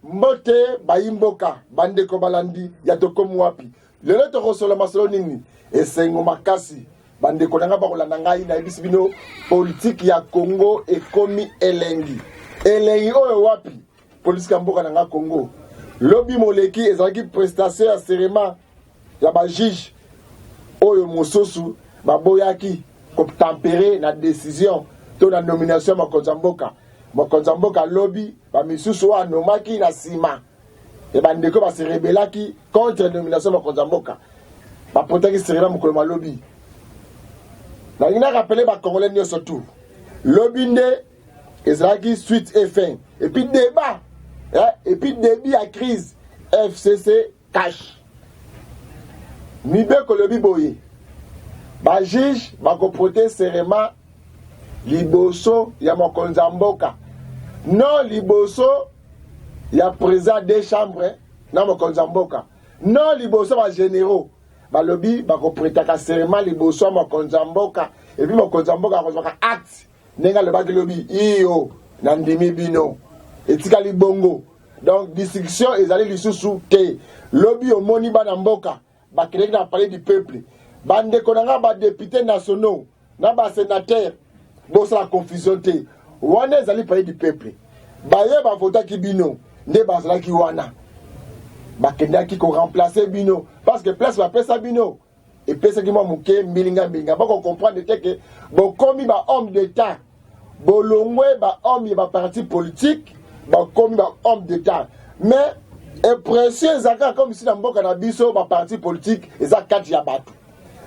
Mbote baimboka bandeko balandi ya tokomu wapi lelo tokosola masolo nini esengo makasi bandeko nanga bakolanda ngai na yebisi bino politique ya Congo ekomi elengi oyo wapi politique ya mboka nanga Congo lobi moleki ezalaki prestation ya serment ya ba juge oyo mosusu baboyaki ko tempérer na décision to na nomination mokonzi mboka lobby ba misusu wa nomaki na sima e bandeko ba se rebelaki contre nomination mokonzi mboka ba potaki serena mokolo ma lobby na ina rappeler ba congolais nyonso tout lobby nde ezalaki suite et fin et puis débat et puis début à crise FCC cash mibeko lobby boye ba juge ba ko porter serment liboso ya mokonzi mboka non liboso ya président des chambres na mokonzi mboka non liboso ba généraux ba lobby ba ko prêter serment liboso ya mokonzi mboka et puis mokonzi mboka ko zaka acte nenga le ba lobby iyo na ndimi bino etikali bongo donc discussion ezali lisusu te lobby omoni bana mboka ba créer na palais du peuple bande konanga ba députés nationaux na ba sénateurs bon c'est la confusion te wana ezali palais du peuple baye ba vota ki bino nde bazala ki wana bakendaki ko remplacer bino parce que place ba pesa bino et pesa ki mo muke milinga ba ko comprendre te que bon komi ba homme d'état bolongwe ba homme ba parti politique ba komi ba homme d'état mais et précieux zaka comme si na mboka na biso ba parti politique eza kati ya bato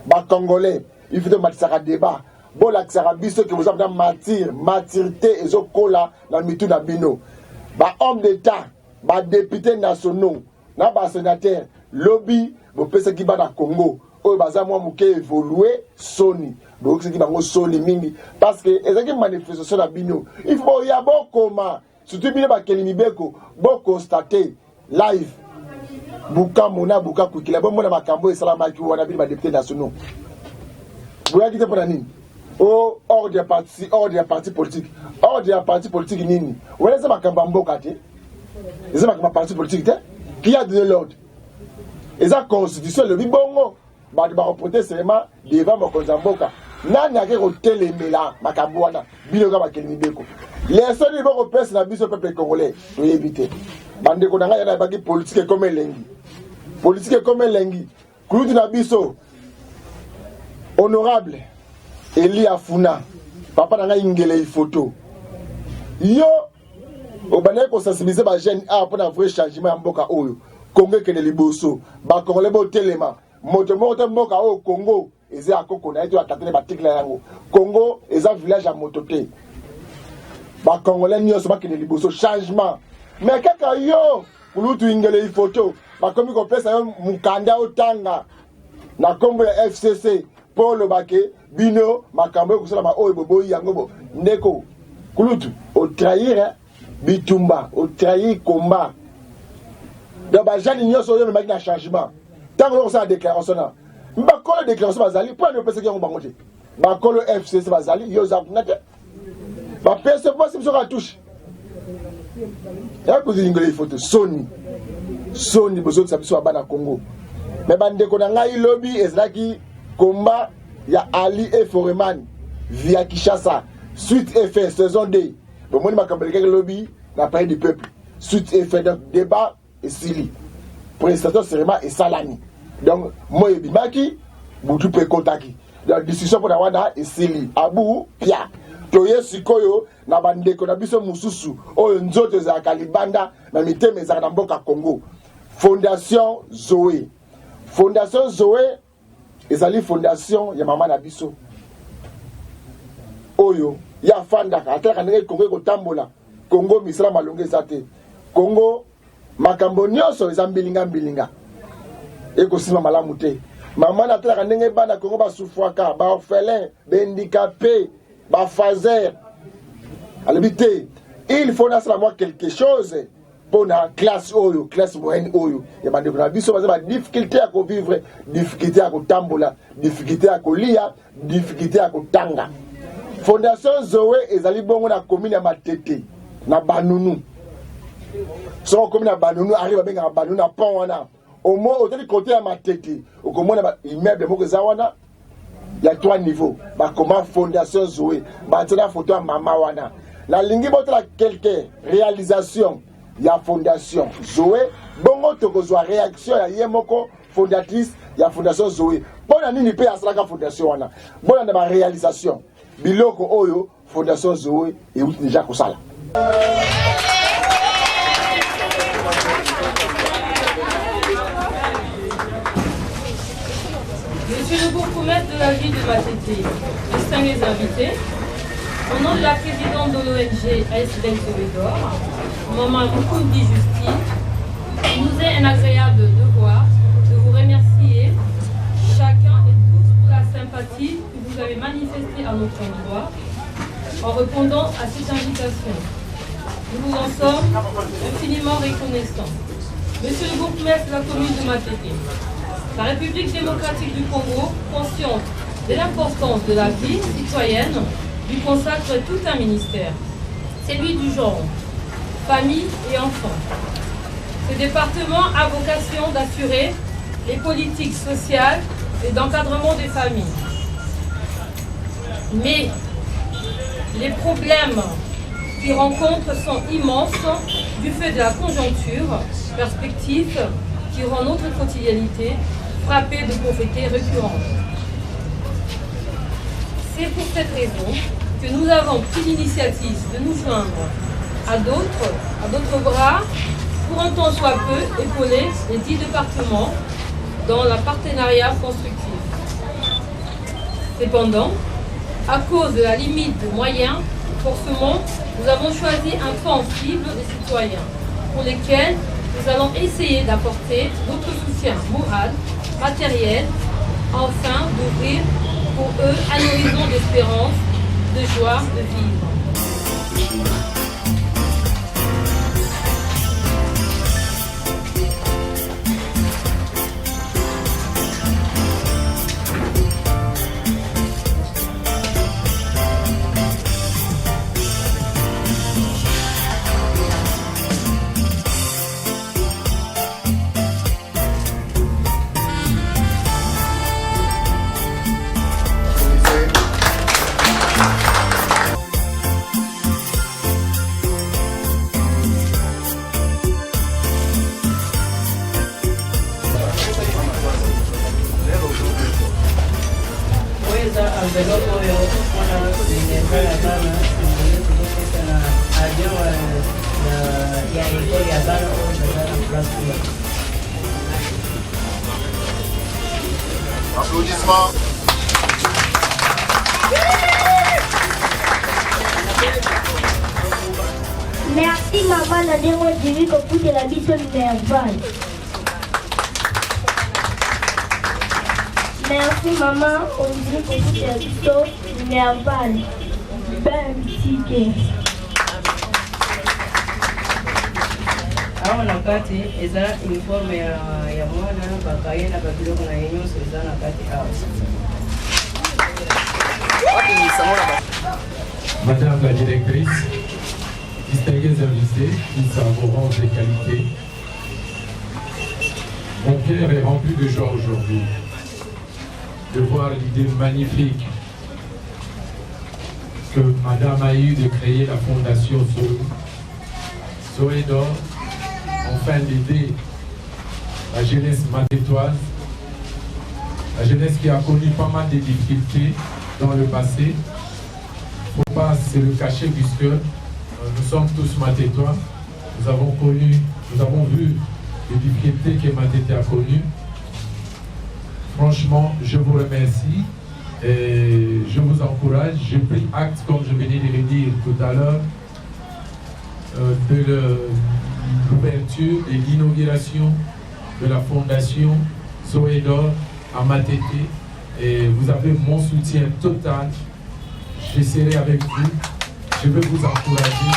ba congolais il faut de matisaka débat bon la biso que vous avez maturité et zokola na mitu na bino ba homme d'état ba député nationaux na ba sénateur lobby bo pesa ki ba na Congo oyo baza mwa muke évoluer soni bo ki bango soni mingi parce que ezaki manifestation na bino il faut ya bokoma surtout bino ba kelimi beko bo constater live buka mona buka kukila bo mona makambo esalama ki wana bino ba député nationaux boya kite pona nini oh, hors des partis politiques nini wala za makamba mboka te eza makamba parti politique te qui a donné l'ordre eza constitution le bibongo ba reporter seulement devant mokonzi mboka nani ake ko telemela makambo wana bino ka bakelimi beko les seuls boko pesa na biso peuple congolais to éviter bande ko nanga yana baki politique comme elengi kulutu na biso honorable Eli Afuna papa nanga ingele photo yo obane ko sensibiliser ba jeune a pour un vrai changement ya mboka oyo Congo kene liboso ba congolais bo telema moto mboka oyo Congo eza akoko na eto akatene ba tikla yango Congo eza village à mototé ba congolais nyonso ba kene liboso changement mais kaka yo kulutu ingele photo ba komi ko pesa yo mukanda otanga na kombo ya FCC Paul Bake bino makambo kusala ma oyo boboyi yango bo ndeko kulutu o trahir bitumba o trahir combat de ba jani nyoso yo maki na changement tango ko sa déclaration na mba ko déclaration bazali pour ne pesa ki yango bangote ba ko le FCC bazali yo za kunate ba pesa pas si soka touche ya ko zingole photo soni bozo sa biso bana Congo mais bandeko na ngai lobby ezlaki combat ya Ali et Foreman via Kinshasa suite et fin saison 2 bon moni makambeleke lobby na palais du peuple suite et fin donc débat et sili prestation serment et salami donc moi bimaki butu pe kontaki donc discussion pour wana et sili abu pia toye sikoyo na bandeko na biso mususu oyo nzoto za kalibanda na miteme za na mboka Congo Fondation Zoé ezali fondation ya mama na biso oyo ya fandaka ataka ndenge Congo ko tambola Congo misala malonge zate Congo makambo nyonso eza mbilinga eko sima malamu te mama na ataka ndenge bana Congo ba souffraka ba orphelin ba handicapé ba fazer alibité il faut na moi quelque chose pour la classe moyenne oyo ya bandeko na biso baza ba difficulté à vivre difficulté à tambola difficulté à lia difficulté à tanga Fondation Zoé ezali bongo na commune ya Matete na banunu. So comme na banunu arrive avec na banunu na pont wana. Au moins au côté à Matete, au comment na immeuble moko zawana. Il y a 3 niveaux. Bah comment fondation Zoé, bah tena photo à mama wana. La lingi botra quelques réalisations. Il y a fondation Zoé, bongo tokozwa réaction ya yemoko fondatrice ya fondation Zoé. Bona nini pe asalaka fondation wana. Bona na ba réalisation. Biloko oyo fondation Zoé et déjà kosala. Monsieur le bourgmestre de la ville de Matete, distingués invités, au nom de la présidente de l'ONG ASBEL Soledor, Maman Mukundi Justine, il nous est un agréable devoir de vous remercier chacun et tous pour la sympathie que vous avez manifestée à notre endroit en répondant à cette invitation. Nous vous en sommes infiniment reconnaissants. Monsieur le bourgmestre de la commune de Matete, la République démocratique du Congo, consciente de l'importance de la vie citoyenne, lui consacre tout un ministère, celui du genre, famille et enfants. Ce département a vocation d'assurer les politiques sociales et d'encadrement des familles. Mais les problèmes qu'il rencontre sont immenses du fait de la conjoncture, perspective qui rend notre quotidiennité frappée de pauvreté récurrente. C'est pour cette raison que nous avons pris l'initiative de nous joindre à d'autres bras pour un temps soit peu épauler les 10 départements dans le partenariat constructif. Cependant, à cause de la limite de moyens, forcément, nous avons choisi un pan cible des citoyens pour lesquels nous allons essayer d'apporter notre soutien moral, matériel, afin d'ouvrir pour eux un horizon d'espérance, de joie, de vivre. Applaudissements. Merci maman Nadéro Diri pour de la mission verbale. Merci maman on dit pour de mission verbale. Ben ticket. awa na kati eza uniforme ya mwana bakaye na babiloko na ye nyonso eza na kati awa. Madame la directrice, distingués invités, tous à vos rangs et qualités, mon cœur est rempli de joie aujourd'hui de voir l'idée magnifique que Madame a eu de créer la fondation Zoé d'Or, afin d'aider la jeunesse matétoise, la jeunesse qui a connu pas mal de difficultés dans le passé. Il ne faut pas se le cacher puisque nous sommes tous matétois. Nous avons vu les difficultés que Matete a connues. Franchement, je vous remercie et je vous encourage. J'ai pris acte, comme je venais de le dire tout à l'heure, de l'ouverture et l'inauguration de la fondation Zoé d'Or à Matete. Et vous avez mon soutien total. Je serai avec vous. Je veux vous encourager.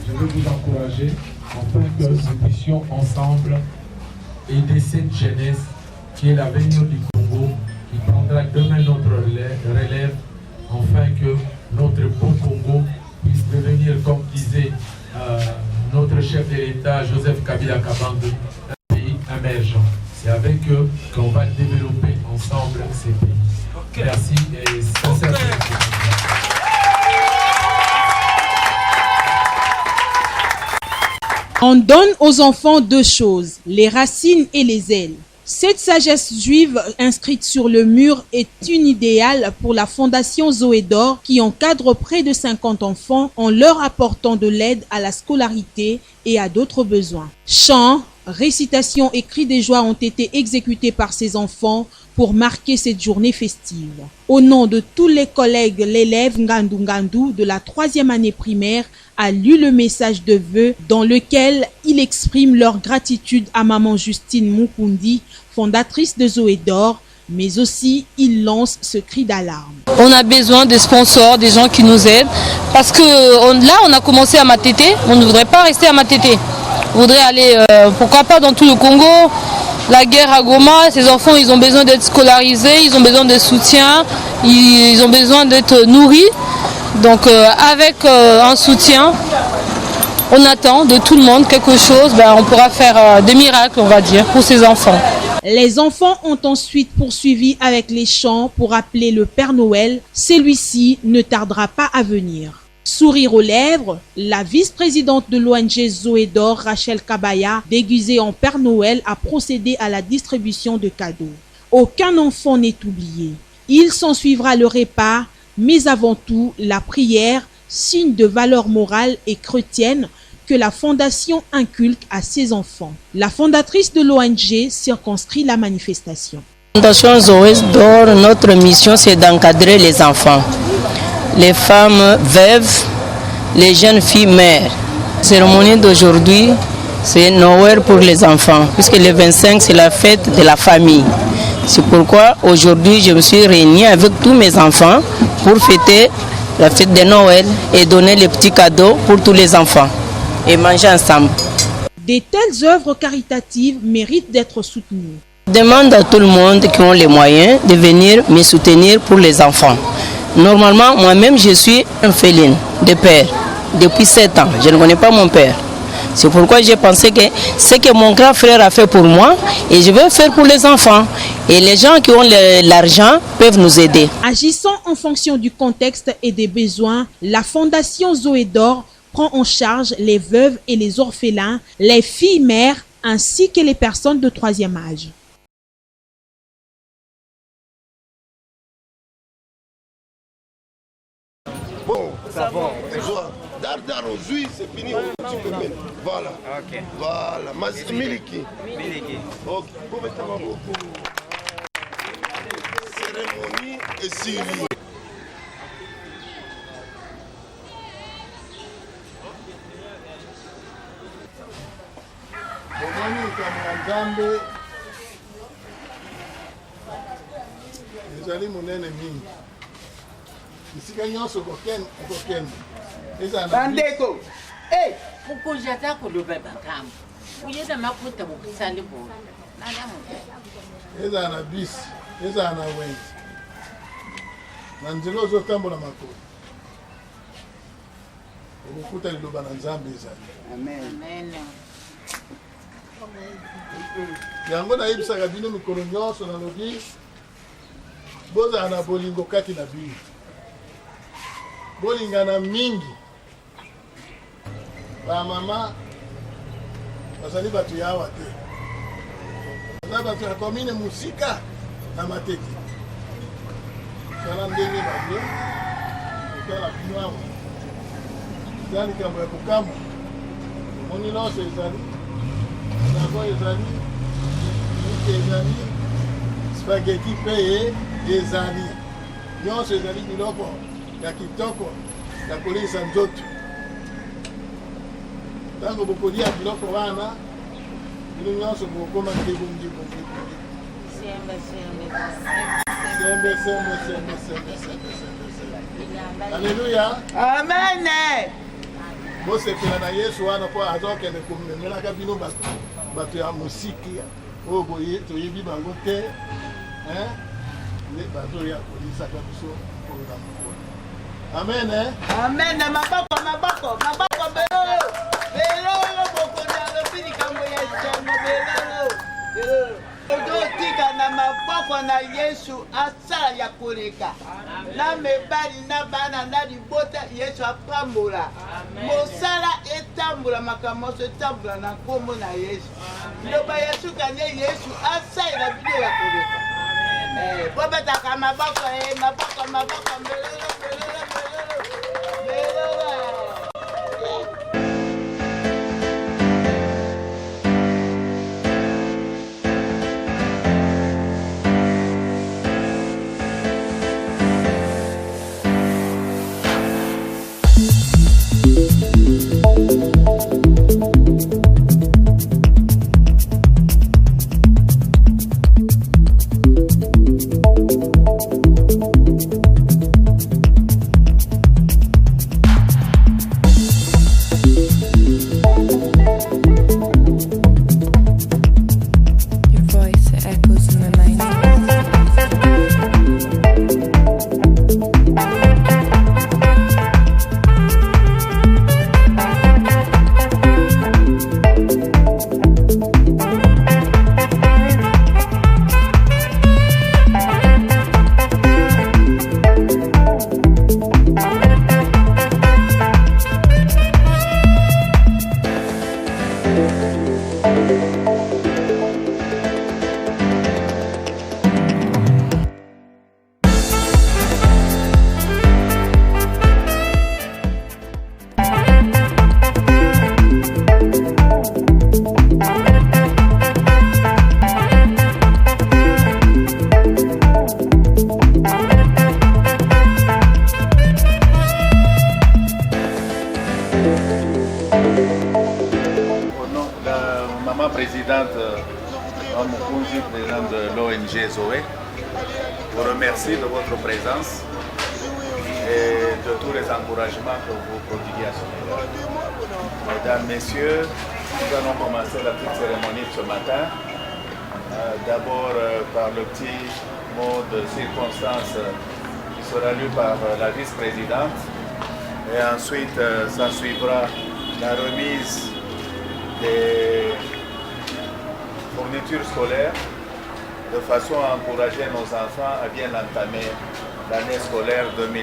Je veux vous encourager afin que nous puissions ensemble aider cette jeunesse qui est l'avenir du Congo, Il prendra demain notre relève afin que notre beau Congo puisse devenir, comme disait notre chef de l'État, Joseph Kabila Kabange, un pays émergent. C'est avec eux qu'on va développer ensemble ces pays. Okay. Merci et sincèrement. On donne aux enfants deux choses, les racines et les ailes. Cette sagesse juive inscrite sur le mur est une idéale pour la Fondation Zoé d'Or qui encadre près de 50 enfants en leur apportant de l'aide à la scolarité et à d'autres besoins. Chants, récitations et cris de joie ont été exécutés par ces enfants pour marquer cette journée festive. Au nom de tous les collègues, l'élève Ngandou Ngandou de la 3e année primaire a lu le message de vœux dans lequel il exprime leur gratitude à maman Justine Mukundi, fondatrice de Zoé d'Or, mais aussi il lance ce cri d'alarme. On a besoin de sponsors, des gens qui nous aident, parce que là on a commencé à Matete, on ne voudrait pas rester à Matete. On voudrait aller, pourquoi pas dans tout le Congo. La guerre à Goma, ces enfants ils ont besoin d'être scolarisés, ils ont besoin de soutien, ils ont besoin d'être nourris. Donc avec un soutien, on attend de tout le monde quelque chose, on pourra faire des miracles on va dire pour ces enfants. Les enfants ont ensuite poursuivi avec les chants pour appeler le Père Noël. Celui-ci ne tardera pas à venir. Sourire aux lèvres, la vice-présidente de l'ONG Zoé d'Or, Rachel Kabaya, déguisée en Père Noël, a procédé à la distribution de cadeaux. Aucun enfant n'est oublié. Il s'ensuivra le repas, mais avant tout la prière, signe de valeur morale et chrétienne que la Fondation inculque à ses enfants. La fondatrice de l'ONG circonscrit la manifestation. Fondation Zoé d'Or, notre mission c'est d'encadrer les enfants, les femmes veuves, les jeunes filles mères. La cérémonie d'aujourd'hui, c'est Noël pour les enfants, puisque le 25 c'est la fête de la famille. C'est pourquoi aujourd'hui je me suis réunie avec tous mes enfants pour fêter la fête de Noël et donner les petits cadeaux pour tous les enfants et manger ensemble. De telles œuvres caritatives méritent d'être soutenues. Je demande à tout le monde qui ont les moyens de venir me soutenir pour les enfants. Normalement, moi-même, je suis orpheline de père depuis 7 ans. Je ne connais pas mon père. C'est pourquoi j'ai pensé que ce que mon grand frère a fait pour moi, et je vais faire pour les enfants. Et les gens qui ont l'argent peuvent nous aider. Agissant en fonction du contexte et des besoins, la Fondation Zoé d'Or prend en charge les veuves et les orphelins, les filles mères ainsi que les personnes de 3e âge. Bon, ça va. Dar aujourd'hui, c'est fini. Tu peux mettre. Voilà. Ok. Voilà. Miliki. Miliki. Ok. Cérémonie et suivi. Bomani Kamangambe. Ezali munene mingi. Isika nyonso kokende. Bandeko. Eh, ukujata kuluba bakam. Uyeda makuta bukusali bo. Eza na bis, eza na wenzi. Na nzela ozotambola makolo. Okukuta liloba na Nzambe ezali. Amen. Amen. Yango nayebisaka bino mikolo nyonso nalobi bozala na bolingo kati na bino. Bolingana mingi. Ba mama bazali bato yawa te. Na bato ya komine musika na Matete. Sala ndenge babie. Kala bino awa. Zali kambo ya kukambo. Moni lonso ezali. Nako ezali. Ezali. Spaghetti peye ezali. Nyonso ezali biloko ya kitoko ya kolisa nzoto. Tango bokolia biloko wana bino nyonso bokoma ndebongi bongi. Alléluia. Amen. Bosepela na Yesu wana po azokende komemelaka bino bato ya musiki oyo boye toyebi bango te. Amen, hein? Amen. Maboko. Belolo bokonda lopini kambo ya sema belolo. Odotika na maboko na Yesu asala ya koleka. Na mebali na bana na libota Yesu apambula. Mosala etambula makamoso etambula na kombo na Yesu. Loba Yesu kanye Yesu asala na bido ya koleka. Bobeta maboko belolo. Présidente de l'ONG Zoé, vous remercie de votre présence et de tous les encouragements que vous prodiguez à Soledor. Mesdames, Messieurs, nous allons commencer la petite cérémonie de ce matin. D'abord par le petit mot de circonstance qui sera lu par la vice-présidente et ensuite ça suivra la remise des fournitures scolaires de façon à encourager nos enfants à bien entamer l'année scolaire 2013-2014.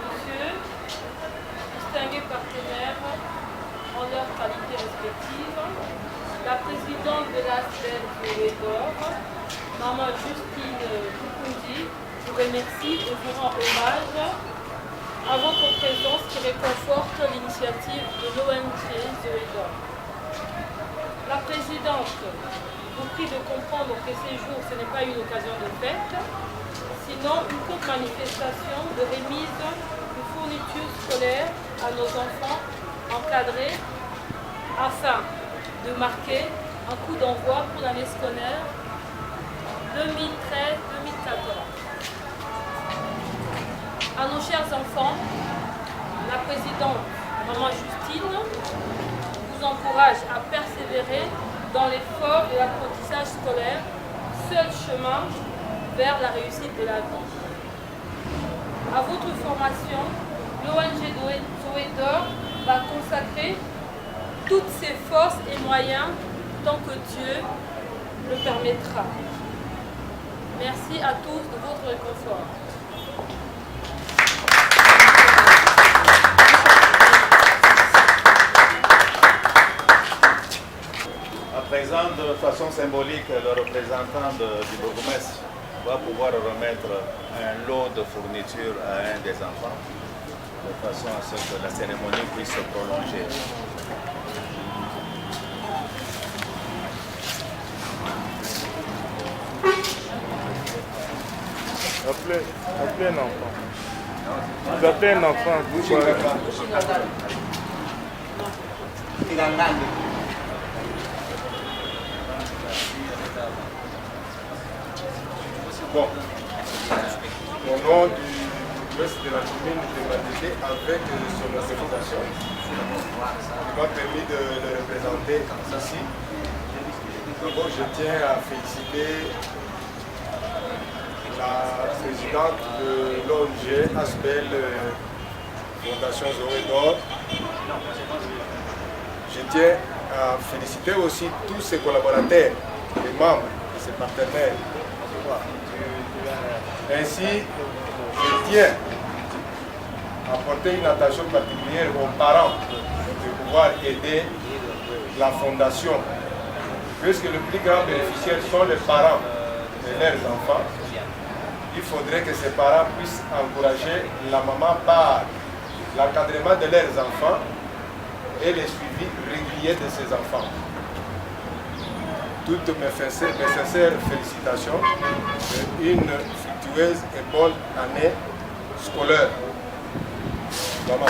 Monsieur, distingués partenaires, en leurs qualités respectives, la présidente de la SBEL Zoé-Dor, Maman Justine Bukundi, vous remercie et vous rend hommage à votre présence qui réconforte l'initiative de l'ONG Zoé-Dor. La présidente vous prie de comprendre que ces jours, ce n'est pas une occasion de fête, sinon une courte manifestation de remise de fournitures scolaires à nos enfants encadrés afin de marquer un coup d'envoi pour l'année scolaire 2013-2014. À nos chers enfants, la présidente Maman Justine vous encourage à persévérer dans l'effort de l'apprentissage scolaire, seul chemin vers la réussite de la vie. À votre formation, l'ONG Zoé-Dor va consacrer toutes ses forces et moyens tant que Dieu le permettra. Merci à tous de votre réconfort. À présent, de façon symbolique, le représentant du bourgmestre va pouvoir remettre un lot de fournitures à un des enfants, de façon à ce que la cérémonie puisse se prolonger. Appelez un enfant. Vous appelez un enfant, vous voyez. Bon, au nom du reste de la commune de Matete, avec son organisation, il m'a permis de le représenter ici. D'abord, je tiens à féliciter la présidente de l'ONG ASBEL Fondation Zoé d'Or. Je tiens à féliciter aussi tous ses collaborateurs, les membres et ses partenaires. Ainsi, je tiens à porter une attention particulière aux parents de pouvoir aider la fondation, puisque le plus grand bénéficiaire sont les parents de leurs enfants. Il faudrait que ces parents puissent encourager la maman par l'encadrement de leurs enfants et les suivis réguliers de ces enfants. Toutes mes sincères félicitations et une fructueuse et bonne année scolaire. Maman.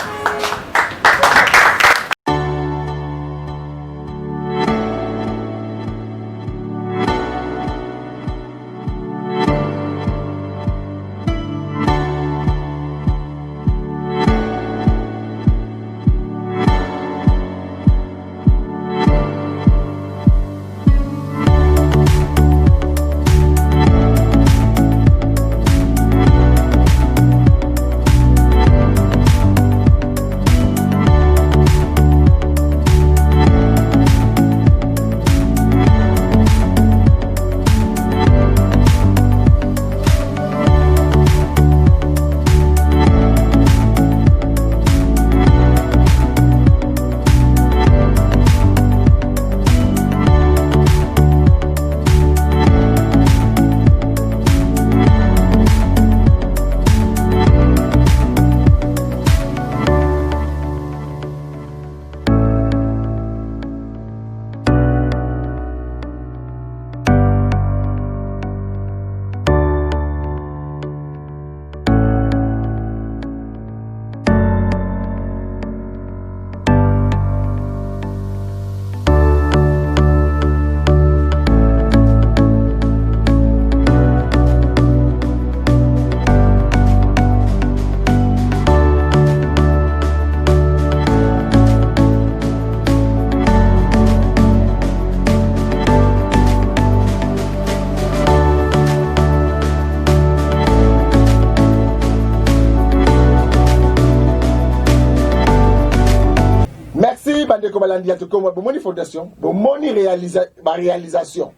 Bomoni fondation, bomoni réalisation.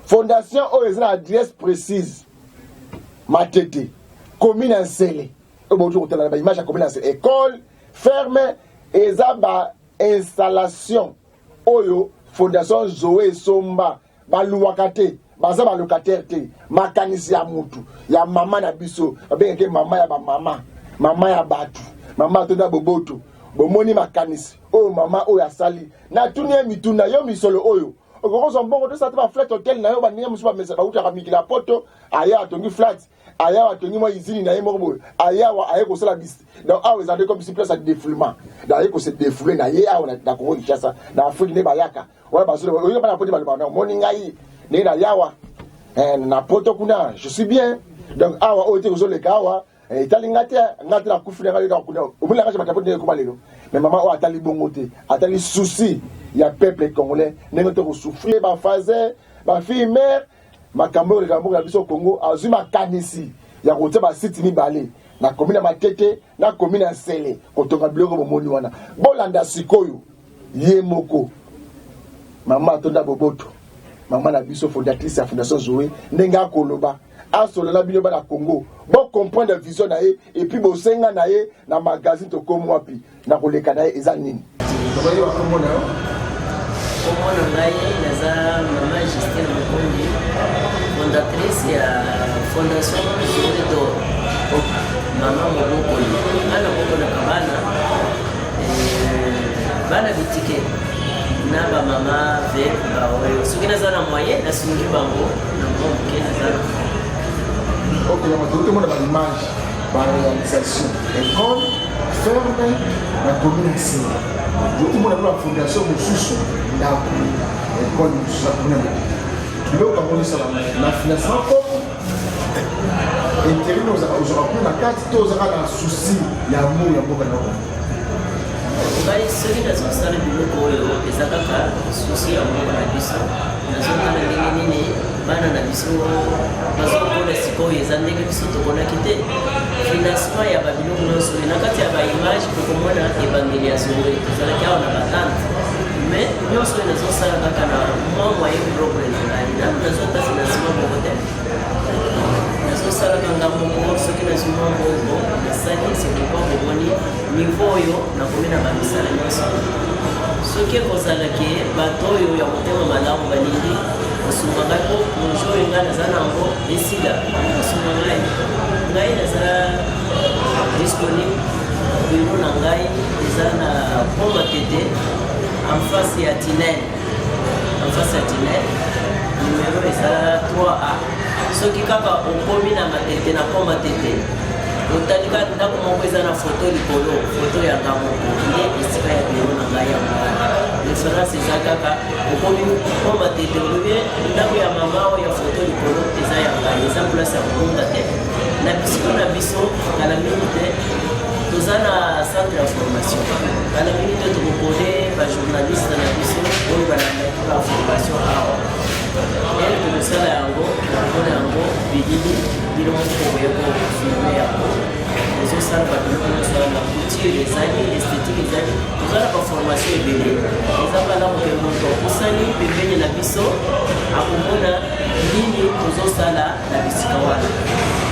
Fondation a une adresse précise. Matete, commune en Sélé. Image à commune en Sélé. École, ferme, et zaba installation. Oyo, fondation Zoé Somba, baluwakate, bazaba locataire te, makanisi ya mutu, ya mama na biso, abenge mama ya ba mama ya batu, mama tonda boboto. Bomoni makanisi oh mama oh ya sali na tunie mituna yo misolo oyo okoko zombongo to sata ba flat hotel na yo ba niya musuba mesa ba uta kamikila poto aya atongi flat aya atongi mo izini na yemo bo aya wa aya ko sala bis donc awe za de comme si place à défoulement da aya ko se défouler na ye awa na Congo Kinshasa na Afrique ne ba yaka wa ba so yo ba na poti ba na moni ngai ne na yawa na poto kuna je suis bien donc awa o te ko so le kawa etali ngate la kufuna ngali ka kuna obula ka chama tapote ko balelo mais maman o atali bongote atali souci ya peuple congolais nengo to souffler ba fazer ba fille mère makambo le kambo ya biso Congo azuma kanisi ya kote ba site ni balé na commune Matete na commune Sele kotonga biloko bomoni wana bolanda sikoyo ye moko maman tonda boboto maman na biso fondatrice ya fondation Zoé nenga koloba asolo la bino ba Congo bon comprendre la vision na ye et puis bo senga na ye na magazine to comme wapi na koleka na ye eza nini to ba yo komona ngai naza mama Justine Mukundi fondatrice ya fondation Zoé d'Or mama mobokoli ana mobokoli kabana bana bitike na ba mama ve ba oyo soki naza na moyen nasungi bango na mboke naza. Ok, on va tout le monde l'image par réalisation. École, ferme, la commune ici. Tout le monde a la fondation de Soussou, l'école de Soussou. Le Cameroun, c'est la financement comme intérim, nous avons pris la carte, tous auront un souci, il y a un mot, il y a un mot. ngai soki nazosala biloko oyo eza kaka susi ya moko na biso nazotala ndenge nini bana na biso bazokona sikoyo eza ndenge biso tokonaki te financement ya babiloko nyonso na kati ya baimage tokomona ebandeli ya zongo tozalaki awa na batante mais nyonso oyo nazosala kaka na mwa moyen propre na ngai nanu nazota financement moko te nazosalaka ngambo moko soki nazwi mwa mbongo nasali sekokwa bomoni niveau oyo nakomi na bamisala nyonso soki ekozalaki bato oyo ya motema malamu balingi kosunga ngai po mojo oyo ngai naza nango esila kosunga ngai naza disponible biro na ngai eza na pont matete en face ya tinel numero eza 3A soki kaka okomi na matete na pont matete otalika ndako moko eza na foto likolo foto ya ngamoko nde esika ya biro na ngai ya mwana référence eza kaka okomi pont matete olobi ndako ya mama oyo ya foto likolo eza ya ngai eza place ya kokunda te na bisiko na biso kala mingi te toza na centre ya formation kala mingi te tokokone bajournaliste na biso oyo balandaki ba formation awa ele tokosala yango tokokona yango bilili bino moko koyeko filme yango ezosala babiloko nyonso na couture ezali esthétique ezali toza na baformation ebele eza malamu ke moto osali pembeni na biso akomona nini tozosala na bisika wana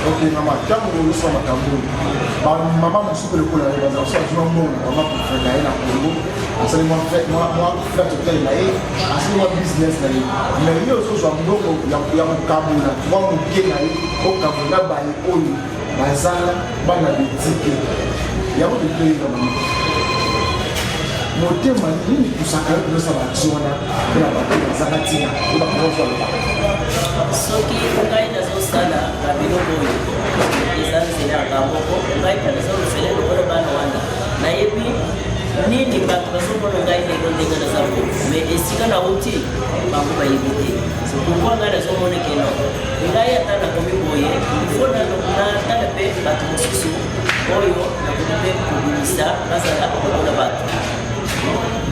ok mama ntango olosa makambo bamama mosuku lokola ye bazala so azwa mbongo mama préfere na ye na kongo asali mwa fête hotel na ye asali mwa business na ye mais ye ozozwa mbongo ya kokabola mwa moke na ye okabola baye oyo bazala bana betike yango totoyeba mama motema nini kusaka yo konosa bati wana mpona bato bazala ntina po bakokozwala soki ngai nazosala babiloko oyo eza nzela yanga moko ngai mpe nazolofele lokola bana wana nayebi nini bato bazomona ngai lelo ndenge nazango mais esika nauti bango bayebi te pourkui ngai nazomona keno ngai ata nakomi boye ifo natala mpe bato mosusu oyo nakomi mpe kobimisa bazala lokola bato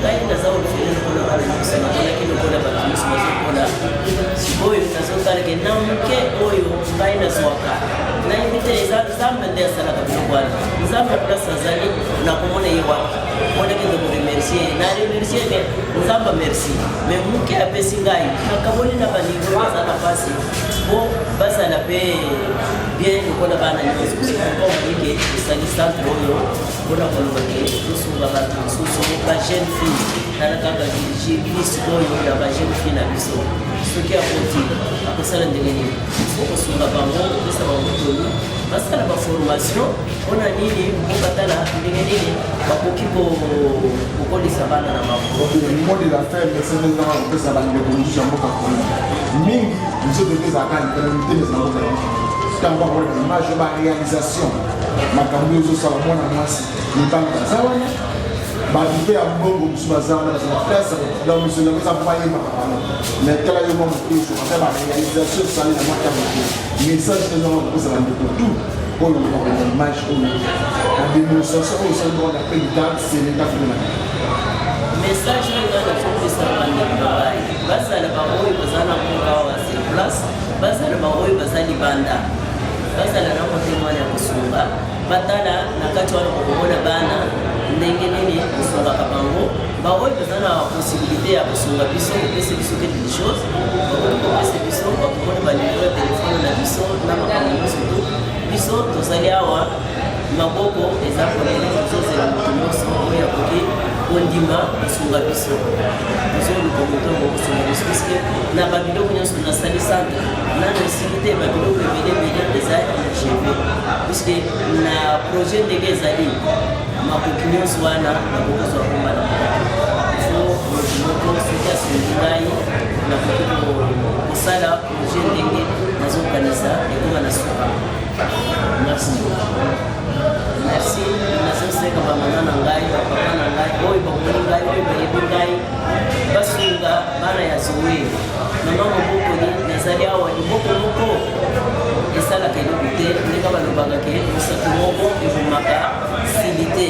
ngai naza olofele lokola bana nyonso namonaki lokola bato nyonso bazokola sikoyo nazotalake na moke oyo ngai nazwaka nayebi te nzambe nde asalaka biloko wana nzambe place azali nakomona ye wapi monaki nde koremercie na remercie te nzambe merci mais moke apesi ngai nakaboli na banivo baza na pasi po bazala mpe bien lokola bana nyonso komonike esali centre oyo mpona kolobake tosunga bato mosusu bajeune fille tala kaka jéglise oyo na bajeune fille na biso soki akoti akosala ndenge nini fo kosunga bango kopesa bango tolu basala baformation mpona nini mokatala ndenge nini bakoki kokolisa bana na bango mode la fin message ezaka kopesa bandeko mosusu ya mboka kongo mingi biso toke ezalaka likala mitene ezala mboka ntango bakoleka image baréalisation makambo ezosala mwana mwasi mibanga baza wana bato mpe ya mbongo mosusu baza wana bazala place donc misolo yango eza mpa yemaka bango mais tala yo mwa mokeso ata baréalisation esali na mwata moke message ezaka kopesa bandeko tout oyo bakona image oyo na démonstration oyo osali bongo na président sénégal fenaka message oyo nga nazopesa bandeko na ngai bazala baoyo baza na mboka awa sur place bazala baoyo baza libanda bazala na motemwana ya kosunga batala na kati wana kokomona bana ndenge nini kosungaka bango baoyo baza na possibilité ya kosunga biso kopesa biso quelque chose baoyo kopesa biso bakomona banimero ya telefone na biso na makambo nyonso tu biso tozali awa maboko eza kolele tozozela moto nyonso oyo akoki kondima kosunga biso tozoluka moto yango kosunga biso puiske na babiloko nyonso nasali centre nano esili te babiloko ebelebele eza gv puiske na projet ndenge ezali makoki nyonso wana nakokozwa kombana ifo moto moko soki asengi ngai nakoki kosala projet ndenge nazokanisa ekoma na suka merci merci nazoseka bamama na ngai bapapa na ngai oyo bamoni ngai oyo bayebi ngai basunga bana ya zoe mama mobokoli nazali awa liboko moko esalaka eloko te ndenge balobaka ke mosapi moko ebomaka sili te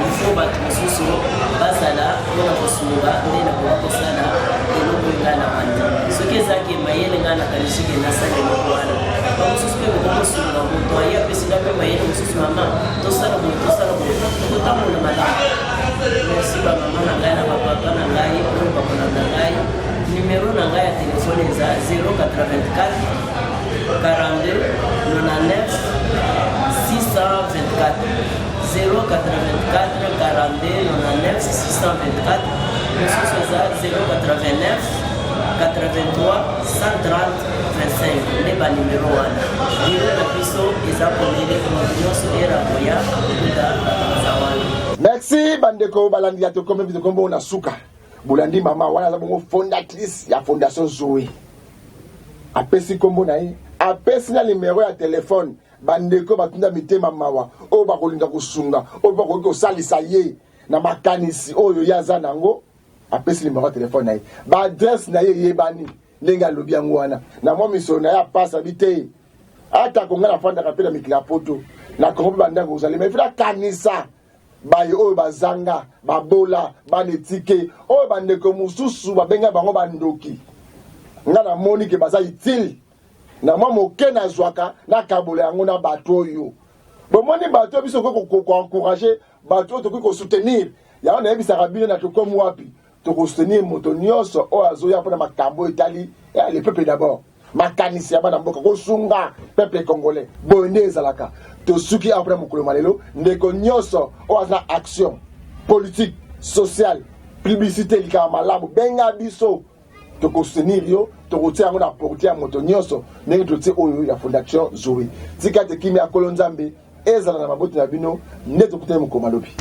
ifo bato mosusu mpona kosunga nde nakoki kosala eloko ngai na banda soki ezalaki mayele ngai nakanisiki nasala eloko wana bamosusu mpe bokoki kosunga moto aye apesinga mpe mayele mosusu mama tosala boye totamona malamu merci bamama na ngai na bapapa na ngai oyo bakolanda ngai numero na ngai ya telefone eza 084 42 99 624 084 42 99 624 mosusu eza 089 83 130 25 nde banimero wana biro na biso eza polele moto nyonso erakoya kuda eza wana. Merci bandeko balandi ya tokome biso kombo na suka bulandi mama wana za bongo fondatrice ya Fondation Zoé apesi kombo na ye apesi na numéro ya téléphone bandeko batunda mitema mawa o bakolinga kusunga o bakoki kosalisa ye na makanisi oyo yaza nango apesi numéro ya téléphone na ye ba adresse na ye yebani lenga lobi yango wana na mwa miso na ya pasa bite ata konga na fanda kapela mikila poto na kombo bandanga uzali mais fila kanisa baye oyo bazanga babola banetike oyo bandeko mususu babenga bango bandoki nga na moni ke baza utile na mwa moke na zwaka na kabola yango na bato oyo bomoni bato biso ko encourager bato to ko soutenir ya na ebisaka bino na tokomu wapi to ko soutenir moto nyonso oyo azoya mpona makambo etali le peuple d'abord makanisi ya bana mboka kosunga peuple congolais bonne ezalaka to suki après mokolo malelo ndeko nyonso oyo aza action politique sociale publicité likama malamu benga biso to ko soutenir yo to ko tia ngo na porter ya moto nyonso ndenge to tia oyo ya Fondation Zoé tika te kimi akolo nzambe ezala na maboti na bino ndeto kutana mokolo malobi.